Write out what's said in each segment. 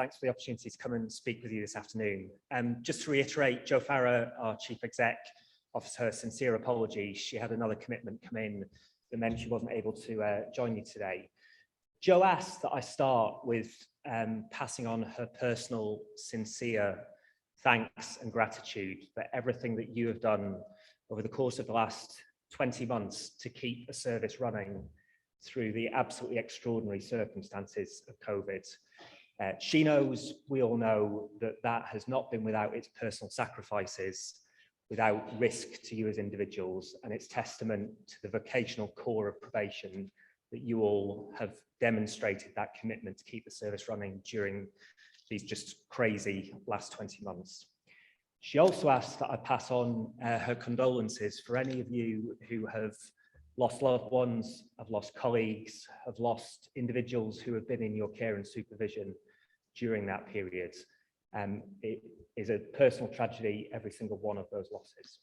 thanks for the opportunity to come and speak with you this afternoon. Just to reiterate, Jo Farah, our Chief Exec, offers her sincere apologies. She had another commitment come in that meant she wasn't able to join you today. Jo asked that I start with passing on her personal, sincere thanks and gratitude for everything that you have done over the course of the last 20 months to keep a service running through the absolutely extraordinary circumstances of COVID. She knows, we all know, that that has not been without its personal sacrifices, without risk to you as individuals, and it's testament to the vocational core of probation that you all have demonstrated that commitment to keep the service running during these just crazy last 20 months. She also asked that I pass on her condolences for any of you who have lost loved ones, have lost colleagues, have lost individuals who have been in your care and supervision during that period. It is a personal tragedy, every single one of those losses.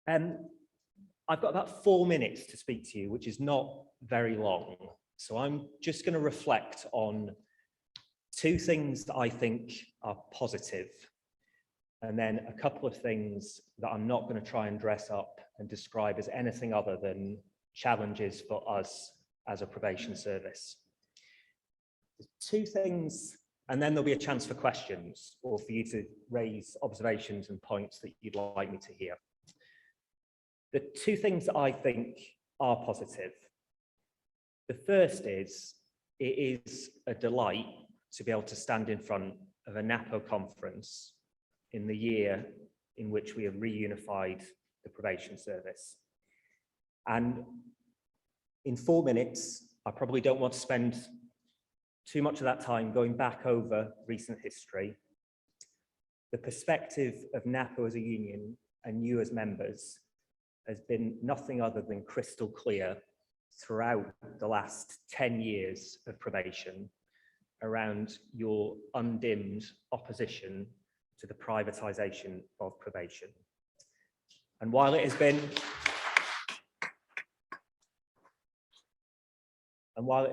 I've got about 4 minutes to speak to you, which is not very long. So I'm just going to reflect on 2 things that I think are positive, and then a couple of things that I'm not going to try and dress up and describe as anything other than challenges for us as a probation service. 2 things, and then there'll be a chance for questions or for you to raise observations and points that you'd like me to hear. The 2 things that I think are positive. The first is, it is a delight to be able to stand in front of a Napo conference in the year in which we have reunified the probation service. And in 4 minutes, I probably don't want to spend too much of that time going back over recent history. The perspective of Napo as a union and you as members has been nothing other than crystal clear throughout the last 10 years of probation around your undimmed opposition to the privatisation of probation. And while it has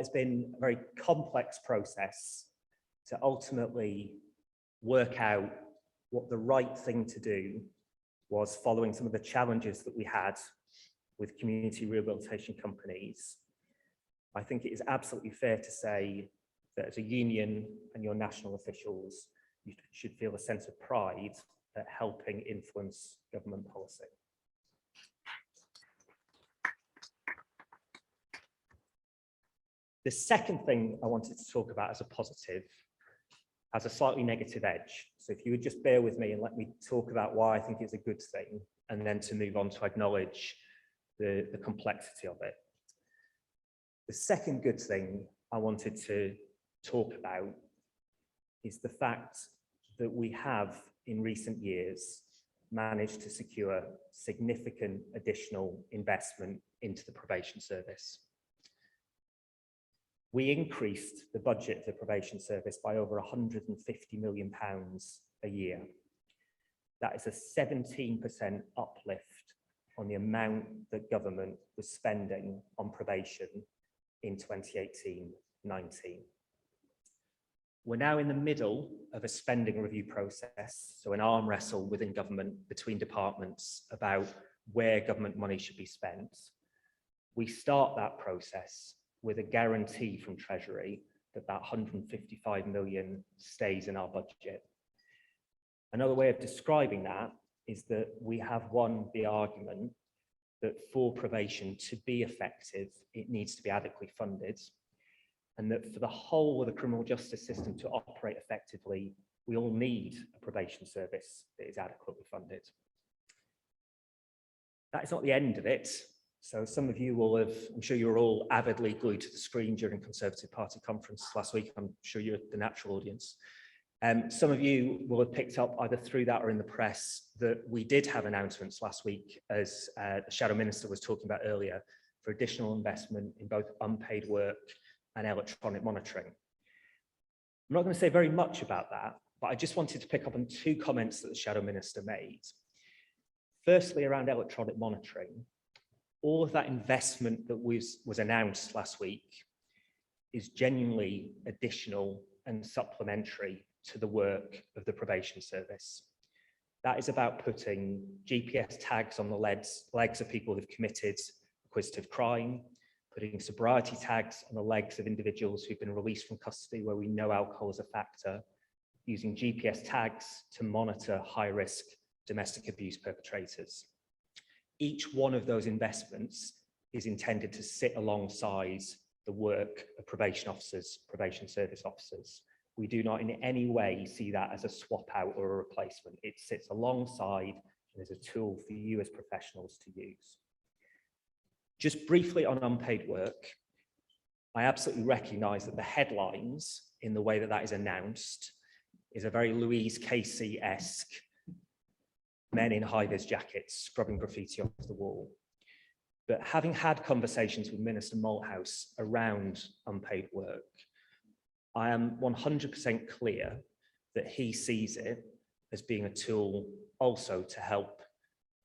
been a very complex process to ultimately work out what the right thing to do was, following some of the challenges that we had with community rehabilitation companies, I think it is absolutely fair to say that as a union and your national officials, you should feel a sense of pride at helping influence government policy. The second thing I wanted to talk about as a positive has a slightly negative edge. So if you would just bear with me and let me talk about why I think it's a good thing, and then to move on to acknowledge the complexity of it. The second good thing I wanted to talk about is the fact that we have, in recent years, managed to secure significant additional investment into the probation service. We increased the budget of the probation service by over £150 million a year. That is a 17% uplift on the amount that government was spending on probation in 2018-19. We're now in the middle of a spending review process, so an arm wrestle within government between departments about where government money should be spent. We start that process with a guarantee from Treasury that that 155 million stays in our budget. Another way of describing that is that we have won the argument that for probation to be effective, it needs to be adequately funded, and that for the whole of the criminal justice system to operate effectively, we all need a probation service that is adequately funded. That is not the end of it. So some of you will have, I'm sure you were all avidly glued to the screen during Conservative Party conference last week. I'm sure you're the natural audience. Some of you will have picked up either through that or in the press that we did have announcements last week, as the Shadow Minister was talking about earlier, for additional investment in both unpaid work and electronic monitoring. I'm not going to say very much about that, but I just wanted to pick up on 2 comments that the Shadow Minister made. Firstly, around electronic monitoring. All of that investment that was announced last week is genuinely additional and supplementary to the work of the probation service. That is about putting GPS tags on the legs of people who've committed acquisitive crime, putting sobriety tags on the legs of individuals who've been released from custody where we know alcohol is a factor, using GPS tags to monitor high-risk domestic abuse perpetrators. Each one of those investments is intended to sit alongside the work of probation officers, probation service officers. We do not in any way see that as a swap out or a replacement. It sits alongside and is a tool for you as professionals to use. Just briefly on unpaid work, I absolutely recognise that the headlines in the way that that is announced is a very Louise Casey-esque men in high-vis jackets scrubbing graffiti off the wall. But having had conversations with Minister Malthouse around unpaid work, I am 100% clear that he sees it as being a tool also to help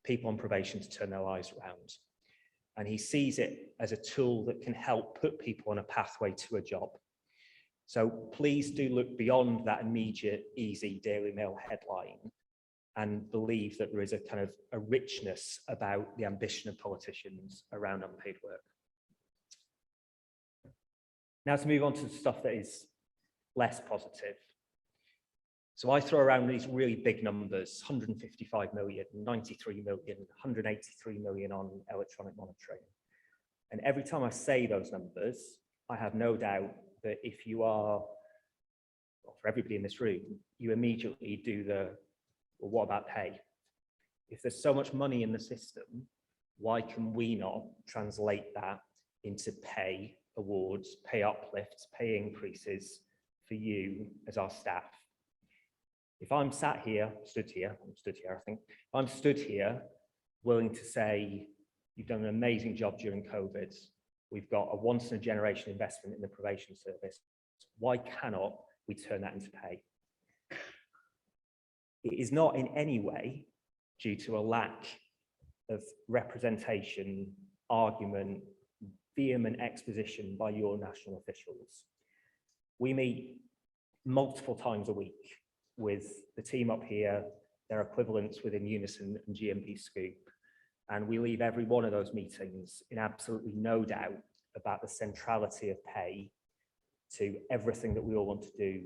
people on probation to turn their lives around. And he sees it as a tool that can help put people on a pathway to a job. So please do look beyond that immediate, easy Daily Mail headline and believe that there is a kind of a richness about the ambition of politicians around unpaid work. Now to move on to the stuff that is less positive. So I throw around these really big numbers, 155 million, 93 million, 183 million on electronic monitoring. And every time I say those numbers, I have no doubt that if you are, well, for everybody in this room, you immediately do the, well, what about pay? If there's so much money in the system, why can we not translate that into pay awards, pay uplifts, pay increases for you as our staff? If I'm stood here, I think, if I'm stood here willing to say, you've done an amazing job during COVID, we've got a once in a generation investment in the probation service, why cannot we turn that into pay? It is not in any way due to a lack of representation, argument, vehement exposition by your national officials. We meet multiple times a week with the team up here, their equivalents within Unison and GMP Scoop, and we leave every one of those meetings in absolutely no doubt about the centrality of pay to everything that we all want to do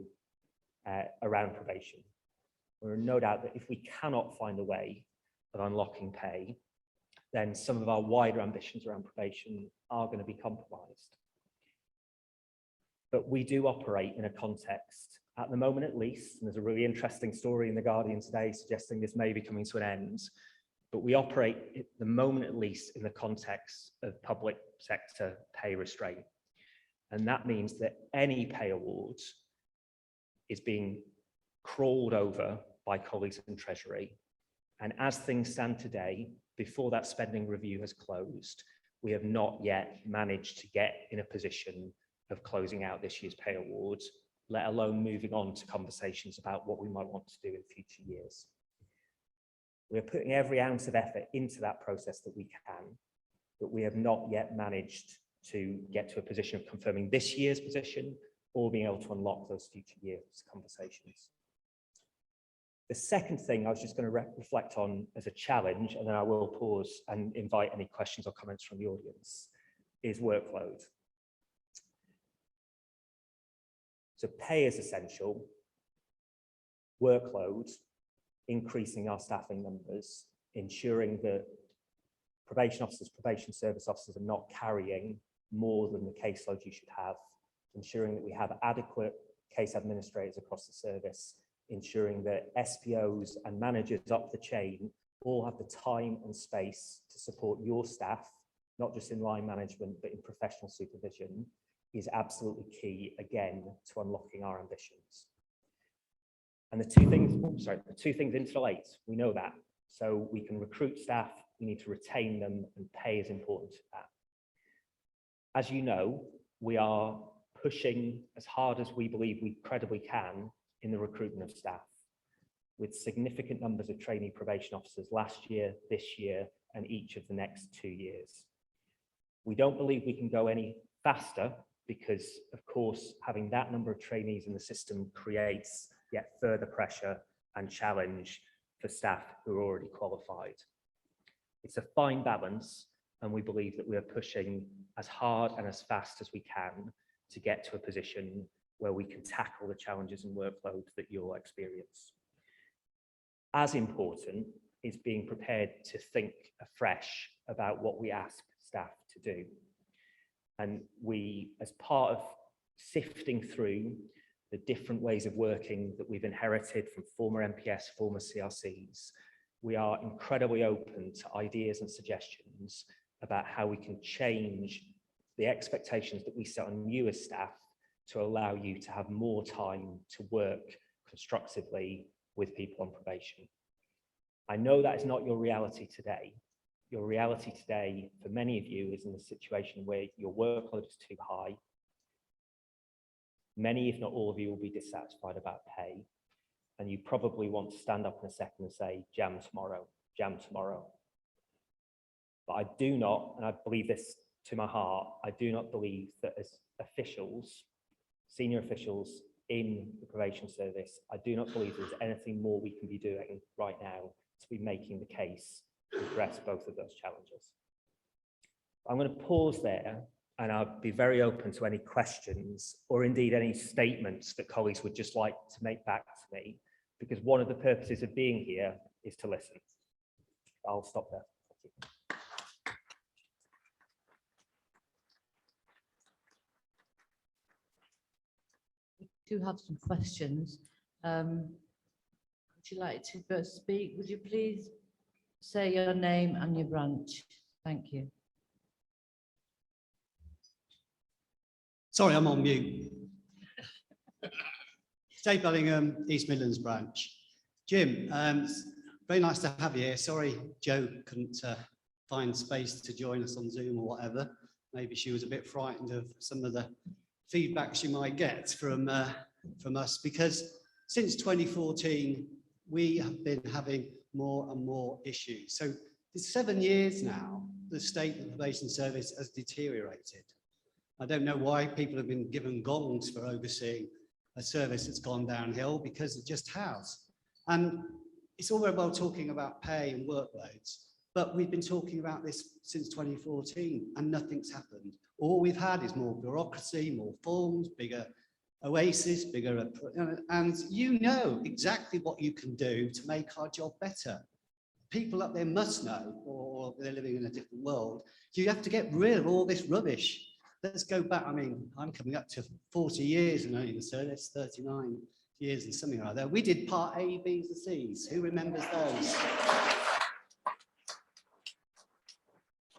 around probation. We're in no doubt that if we cannot find a way of unlocking pay, then some of our wider ambitions around probation are going to be compromised. But we do operate in a context, at the moment at least, and there's a really interesting story in The Guardian today suggesting this may be coming to an end, but we operate at the moment at least in the context of public sector pay restraint. And that means that any pay award is being crawled over by colleagues in Treasury. And as things stand today, before that spending review has closed, we have not yet managed to get in a position of closing out this year's pay awards, let alone moving on to conversations about what we might want to do in future years. We're putting every ounce of effort into that process that we can, but we have not yet managed to get to a position of confirming this year's position or being able to unlock those future years' conversations. The second thing I was just going to reflect on as a challenge, and then I will pause and invite any questions or comments from the audience, is workload. So pay is essential, workload, increasing our staffing numbers, ensuring that probation officers, probation service officers are not carrying more than the caseload you should have, ensuring that we have adequate case administrators across the service, ensuring that SPOs and managers up the chain all have the time and space to support your staff, not just in line management, but in professional supervision, is absolutely key, again, to unlocking our ambitions. And the two things interrelate, we know that. So we can recruit staff, we need to retain them, and pay is important to that. As you know, we are pushing as hard as we believe we credibly can in the recruitment of staff, with significant numbers of trainee probation officers last year, this year, and each of the next 2 years. We don't believe we can go any faster because of course, having that number of trainees in the system creates yet further pressure and challenge for staff who are already qualified. It's a fine balance, and we believe that we are pushing as hard and as fast as we can to get to a position where we can tackle the challenges and workload that you'll experience. As important is being prepared to think afresh about what we ask staff to do. And we, as part of sifting through the different ways of working that we've inherited from former MPS, former CRCs, we are incredibly open to ideas and suggestions about how we can change the expectations that we set on you as staff to allow you to have more time to work constructively with people on probation. I know that is not your reality today. Your reality today, for many of you, is in a situation where your workload is too high. Many, if not all of you, will be dissatisfied about pay. And you probably want to stand up in a second and say, jam tomorrow, jam tomorrow. But I do not, and I believe this to my heart, I do not believe that as officials, senior officials in the probation service, I do not believe there's anything more we can be doing right now to be making the case to address both of those challenges. I'm going to pause there, and I'll be very open to any questions or indeed any statements that colleagues would just like to make back to me, because one of the purposes of being here is to listen. I'll stop there. Thank you. We do have some questions. Would you like to first speak? Would you please say your name and your branch? Thank you. Sorry, I'm on mute. Dave Bellingham, East Midlands branch. Jim, very nice to have you here. Sorry Jo couldn't find space to join us on Zoom or whatever. Maybe she was a bit frightened of some of the feedback she might get from us, because since 2014, we have been having more and more issues. So it's 7 years now, the state of the probation service has deteriorated. I don't know why people have been given gongs for overseeing a service that's gone downhill, because it just has. And it's all very well talking about pay and workloads, but we've been talking about this since 2014 and nothing's happened. All we've had is more bureaucracy, more forms, bigger oasis, bigger, and you know exactly what you can do to make our job better. People up there must know, or they're living in a different world. You have to get rid of all this rubbish. Let's go back. I mean, I'm coming up to 40 years and only in the service, 39 years and something like that. We did part A, B's and C's. Who remembers those?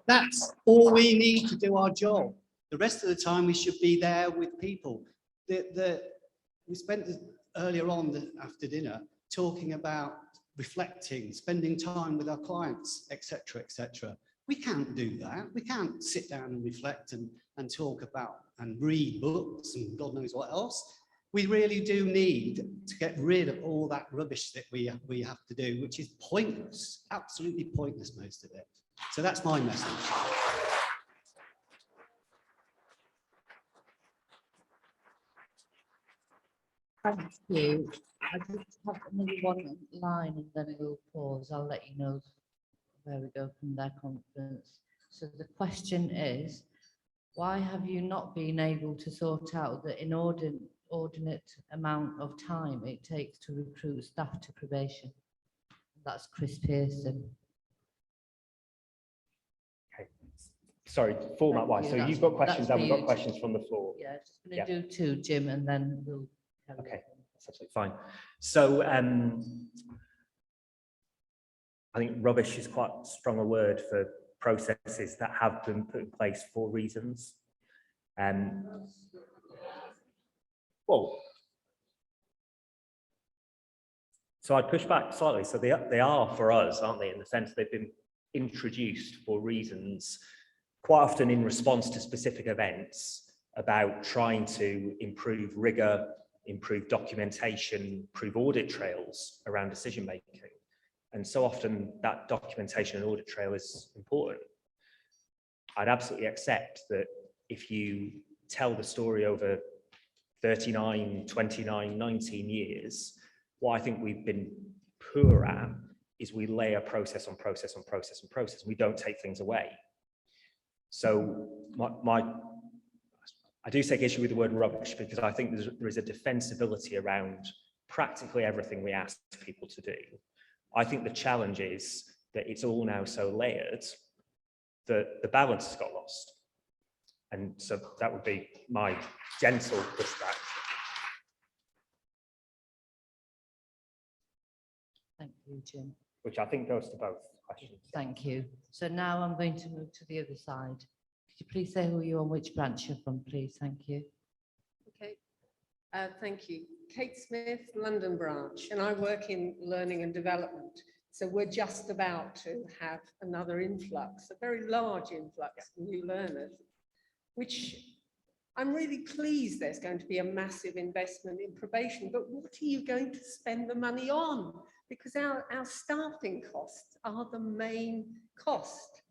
That's all we need to do our job. The rest of the time we should be there with people. We spent earlier on after dinner talking about reflecting, spending time with our clients, etc., etc. We can't do that. We can't sit down and reflect and talk about and read books and God knows what else. We really do need to get rid of all that rubbish that we have to do, which is pointless, absolutely pointless, most of it. So that's my message. Thank you. I just have another one line and then we'll pause. I'll let you know where we go from their conference. So the question is, why have you not been able to sort out the inordinate amount of time it takes to recruit staff to probation? That's Chris Pearson. Okay. Sorry, format-wise. So you've got questions and we've got questions from the floor. Yeah, just going to do two, Jim, and then we'll. Okay, that's absolutely fine. So I think rubbish is quite strong a word for processes that have been put in place for reasons. Well, so I'd push back slightly. So they are for us, aren't they? In the sense they've been introduced for reasons, quite often in response to specific events, about trying to improve rigor, improve documentation, improve audit trails around decision making. And so often that documentation and audit trail is important. I'd absolutely accept that if you tell the story over 39, 29, 19 years, what I think we've been poor at is we layer process on process on process on process. We don't take things away. So I do take issue with the word rubbish, because I think there is a defensibility around practically everything we ask people to do. I think the challenge is that it's all now so layered that the balance has got lost. And so that would be my gentle pushback. Thank you, Jim. Which I think goes to both questions. Thank you. So now I'm going to move to the other side. Could you please say who you are and which branch you're from, please? Thank you. Okay, thank you. Kate Smith, London branch, and I work in learning and development. So we're just about to have another influx, a very large influx of new learners, which I'm really pleased there's going to be a massive investment in probation, but what are you going to spend the money on? Because our staffing costs are the main cost.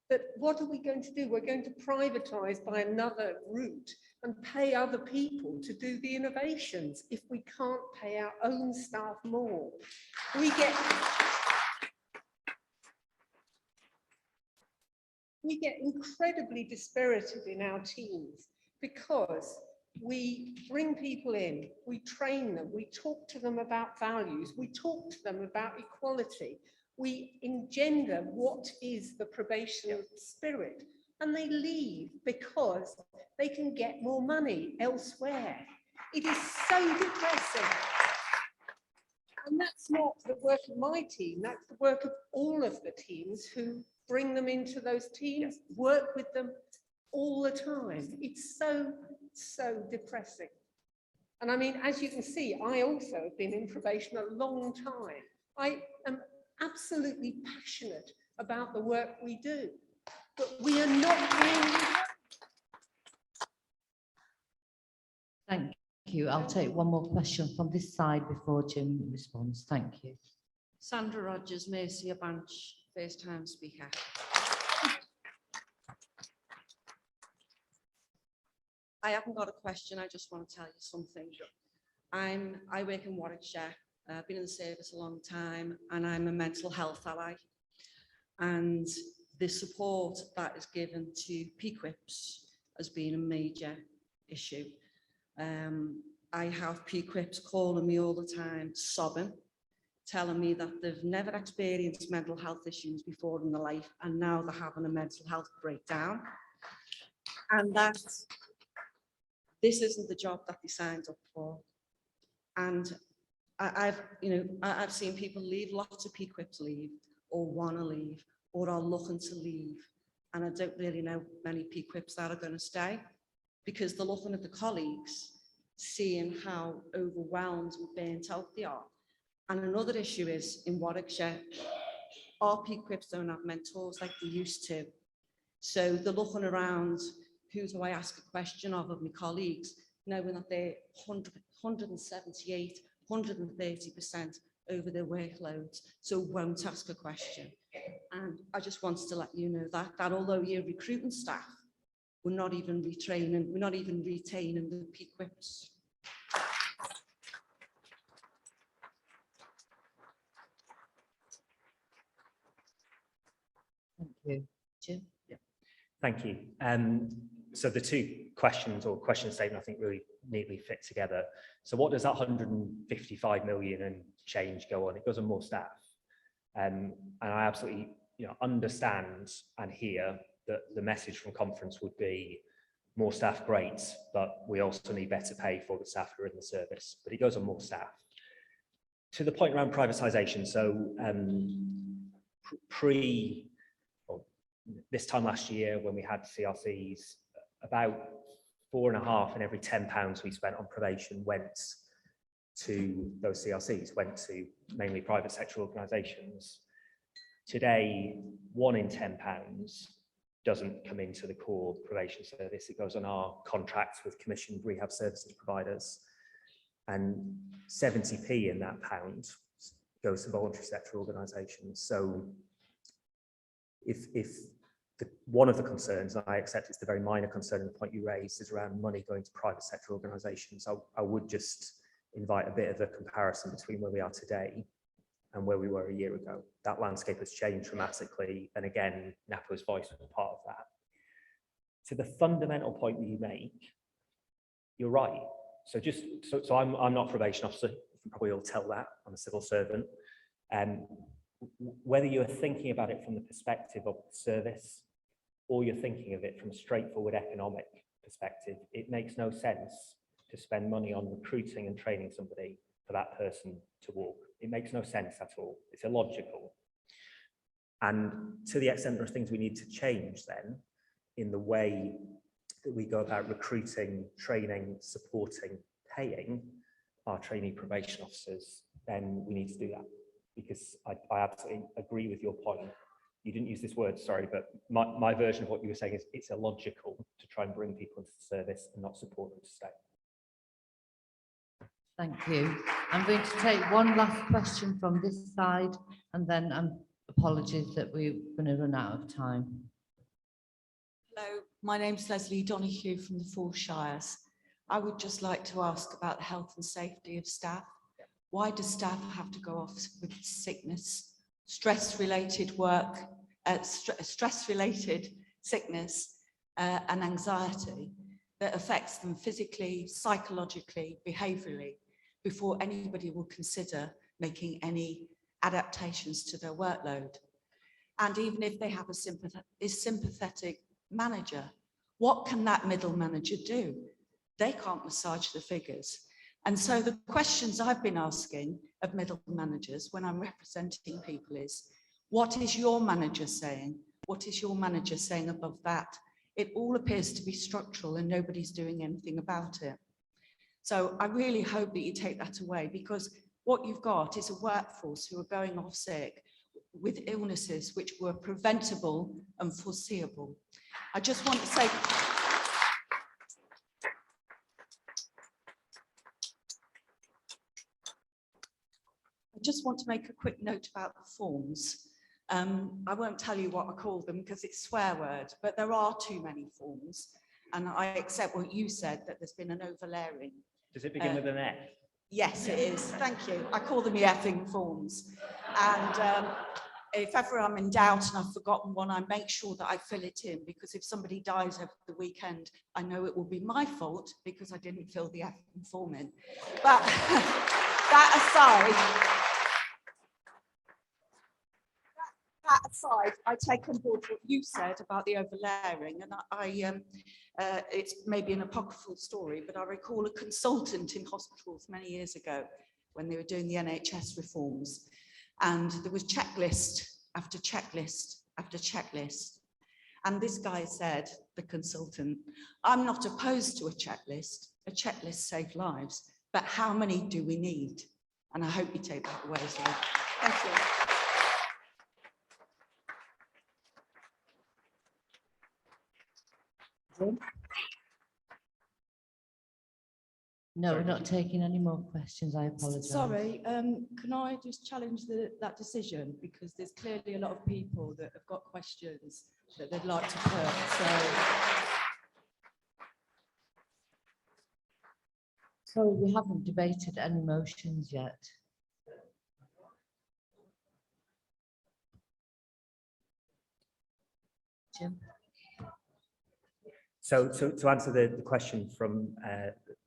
But what are we going to do? We're going to privatise by another route and pay other people to do the innovations if we can't pay our own staff more. We get incredibly dispirited in our teams because we bring people in, we train them, we talk to them about values, we talk to them about equality, we engender what is the probation spirit, and they leave because they can get more money elsewhere. It is so depressing. And that's not the work of my team, that's the work of all of the teams who bring them into those teams, work with them all the time. It's so depressing. And I mean, as you can see, I also have been in probation a long time. I am absolutely passionate about the work we do, but we are not being. Thank you. I'll take one more question from this side before Jim responds. Thank you. Sandra Rogers, Mercia Branch, first time speaker. I haven't got a question, I just want to tell you something. I work in Warwickshire, I've been in the service a long time, and I'm a mental health ally. And the support that is given to PQIPs has been a major issue. I have PQIPs calling me all the time, sobbing, telling me that they've never experienced mental health issues before in their life, and now they're having a mental health breakdown. And that this isn't the job that they signed up for. And I've seen people leave, lots of PQIPs leave, or want to leave, or are looking to leave. And I don't really know many PQIPs that are going to stay, because they're looking at the colleagues, seeing how overwhelmed and burnt out they are. And another issue is, in Warwickshire, our PQIPs don't have mentors like they used to. So they're looking around, who do I ask a question of my colleagues, knowing that they're 178, 130% over their workloads, so won't ask a question. And I just wanted to let you know that although you're recruiting staff, we're not even retraining, we're not even retaining the PQIPs. Thank you. Jim? Yeah. Thank you. So the two questions or question statement I think really neatly fit together. So what does that 155 million and change go on? It goes on more staff. And I absolutely understand and hear that the message from conference would be more staff, great, but we also need better pay for the staff who are in the service. But it goes on more staff. To the point around privatisation, so this time last year when we had CRCs, about 4.5 in every £10 we spent on probation went to those CRCs, went to mainly private sector organisations. Today, 1 in £10 doesn't come into the core probation service. It goes on our contracts with commissioned rehab services providers, and 70p in that pound goes to voluntary sector organisations. So if one of the concerns, and I accept it's the very minor concern, and the point you raised is around money going to private sector organisations. I would just invite a bit of a comparison between where we are today and where we were a year ago. That landscape has changed dramatically, and again, Napo's voice was part of that. To the fundamental point that you make, you're right. So I'm not a probation officer. You can probably all tell that. I'm a civil servant. Whether you're thinking about it from the perspective of the service, or you're thinking of it from a straightforward economic perspective, it makes no sense to spend money on recruiting and training somebody for that person to walk. It makes no sense at all. It's illogical. And to the extent there are things we need to change then in the way that we go about recruiting, training, supporting, paying our trainee probation officers, then we need to do that. Because I absolutely agree with your point. You didn't use this word, sorry, but my version of what you were saying is it's illogical to try and bring people into the service and not support them to stay. Thank you. I'm going to take one last question from this side, and then apologies that we're going to run out of time. Hello, my name's Leslie Donoghue from the Four Shires. I would just like to ask about the health and safety of staff. Why do staff have to go off with sickness, stress-related work, stress-related sickness and anxiety that affects them physically, psychologically, behaviourally, before anybody will consider making any adaptations to their workload? And even if they have a sympathetic manager, what can that middle manager do? They can't massage the figures. And so the questions I've been asking of middle managers when I'm representing people is, what is your manager saying? What is your manager saying above that? It all appears to be structural and nobody's doing anything about it. So I really hope that you take that away, because what you've got is a workforce who are going off sick with illnesses which were preventable and foreseeable. I just want to say, I just want to make a quick note about the forms. I won't tell you what I call them because it's swear word, but there are too many forms. And I accept what you said, that there's been an overlaying. Does it begin with an F? Yes, it is. Thank you. I call them the effing forms. And if ever I'm in doubt and I've forgotten one, I make sure that I fill it in, because if somebody dies over the weekend, I know it will be my fault because I didn't fill the effing form in. But that aside, I take on board what you said about the overlaying, and it's maybe an apocryphal story, but I recall a consultant in hospitals many years ago when they were doing the NHS reforms, and there was checklist after checklist after checklist. And this guy said, the consultant, I'm not opposed to a checklist saved lives, but how many do we need? And I hope you take that away as well. Thank you. No, we're not taking any more questions. I apologise. Sorry, can I just challenge that decision? Because there's clearly a lot of people that have got questions that they'd like to put. Sorry, we haven't debated any motions yet. Jim? So to answer the question from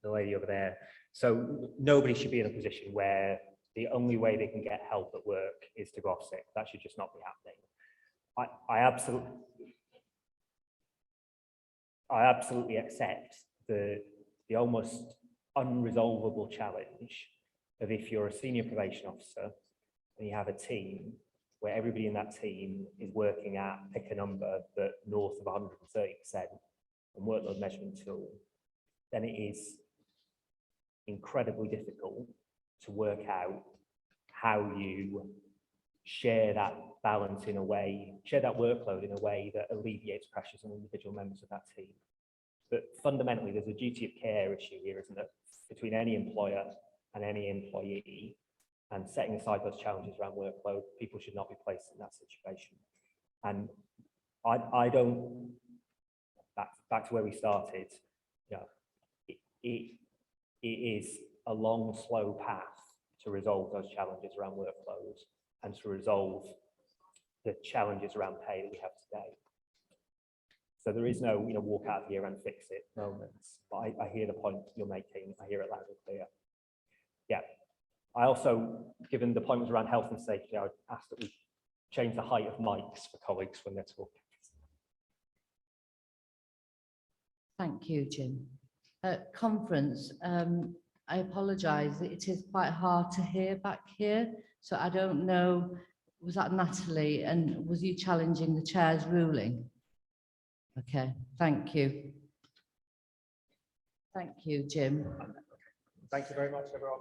the lady over there, so nobody should be in a position where the only way they can get help at work is to go off sick. That should just not be happening. I absolutely accept the almost unresolvable challenge of, if you're a senior probation officer and you have a team where everybody in that team is working at, pick a number, but north of 130% and workload measurement tool, then it is incredibly difficult to work out how you share that balance in a way, share that workload in a way that alleviates pressures on individual members of that team. But fundamentally, there's a duty of care issue here, isn't there, between any employer and any employee, and setting aside those challenges around workload, people should not be placed in that situation. And I don't, back to where we started, you know, it is a long, slow path to resolve those challenges around workflows and to resolve the challenges around pay that we have today. So there is no, you know, walk out here and fix it moments. But I hear the point you're making. I hear it loud and clear. Yeah. I also, given the point was around health and safety, I would ask that we change the height of mics for colleagues when they're talking. Thank you, Jim. Conference, I apologise, it is quite hard to hear back here, so I don't know, was that Natalie, and was you challenging the chair's ruling? Okay, thank you. Thank you, Jim. Thank you very much, everyone.